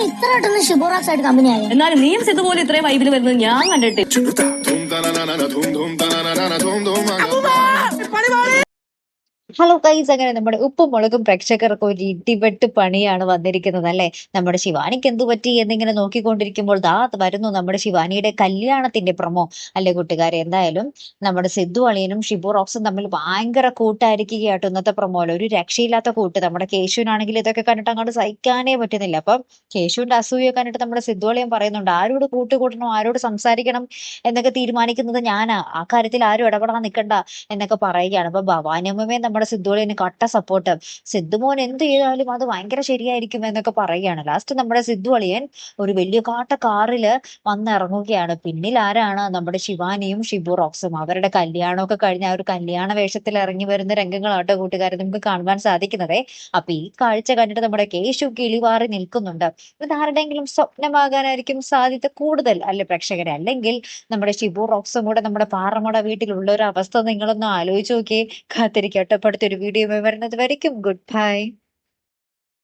എങ്ങനെ ഇത്ര പെട്ടെന്ന് ഷിബോറാക്സ് ആയിട്ട് കമ്പനി ആയി? എന്നാലും നീയും സിദ്ധു പോലെ ഇത്രയും വൈബിൽ വരുന്നത് ഞാൻ കണ്ടിട്ട്. ഹലോ ഗൈസ്, അങ്ങനെ നമ്മുടെ ഉപ്പും മുളകും പ്രേക്ഷകർക്ക് ഒരു ഇടിവെട്ട് പണിയാണ് വന്നിരിക്കുന്നത് അല്ലെ. നമ്മുടെ ശിവാനിക്ക് എന്തു പറ്റി എന്നിങ്ങനെ നോക്കിക്കൊണ്ടിരിക്കുമ്പോൾ ദാ വരുന്നു നമ്മുടെ ശിവാനിയുടെ കല്യാണത്തിന്റെ പ്രൊമോ. അല്ലെ കൂട്ടുകാരെ, എന്തായാലും നമ്മുടെ സിദ്ധു അളിയനും ഷിബു റോക്സും തമ്മിൽ ഭയങ്കര കൂട്ടായിരിക്കുകയാട്ടോ ഇന്നത്തെ പ്രൊമോയിൽ. ഒരു രക്ഷയില്ലാത്ത കൂട്ട്. നമ്മുടെ കേശുവിനാണെങ്കിൽ ഇതൊക്കെ കണ്ടിട്ട് അങ്ങോട്ട് സഹിക്കാനേ പറ്റുന്നില്ല. അപ്പം കേശുവിന്റെ അസൂയ കണ്ടിട്ട് നമ്മുടെ സിദ്ധു അളിയൻ പറയുന്നുണ്ട്, ആരോട് കൂട്ടുകൂട്ടണം, ആരോട് സംസാരിക്കണം എന്നൊക്കെ തീരുമാനിക്കുന്നത് ഞാനാ, ആ കാര്യത്തിൽ ആരും ഇടപെടാൻ നിൽക്കണ്ട എന്നൊക്കെ പറയുകയാണ്. അപ്പൊ ഭവാനിയമ്മേ നമ്മുടെ സിദ്ധുവിന് കട്ട സപ്പോർട്ട്. സിദ്ധുമോൻ എന്ത് ചെയ്താലും അത് ഭയങ്കര ശരിയായിരിക്കും എന്നൊക്കെ പറയുകയാണ്. ലാസ്റ്റ് നമ്മുടെ സിദ്ധു അളിയൻ ഒരു വലിയ കാട്ട കാറില് വന്നിറങ്ങുകയാണ്. പിന്നിൽ ആരാണ്? നമ്മുടെ ശിവാനിയും ഷിബു റോക്സും. അവരുടെ കല്യാണമൊക്കെ കഴിഞ്ഞ ആ ഒരു കല്യാണ വേഷത്തിൽ ഇറങ്ങി വരുന്ന രംഗങ്ങളാട്ടോ കൂട്ടുകാരെ നമുക്ക് കാണുവാൻ സാധിക്കുന്നത്. അപ്പൊ ഈ കാഴ്ച കണ്ടിട്ട് നമ്മുടെ കേശു കിളിവാറി നിൽക്കുന്നുണ്ട്. ഇത് ആരുടെയെങ്കിലും സ്വപ്നമാകാനായിരിക്കും സാധ്യത കൂടുതൽ അല്ലെ പ്രേക്ഷകരെ. അല്ലെങ്കിൽ നമ്മുടെ ഷിബു റോക്സും കൂടെ നമ്മുടെ പാറമട വീട്ടിലുള്ള ഒരു അവസ്ഥ നിങ്ങളൊന്ന് ആലോചിച്ച് നോക്കിയേ. കാത്തിരിക്കട്ടെ അടുത്തൊരു വീഡിയോ വരുന്നത് വരയ്ക്കും. Good bye.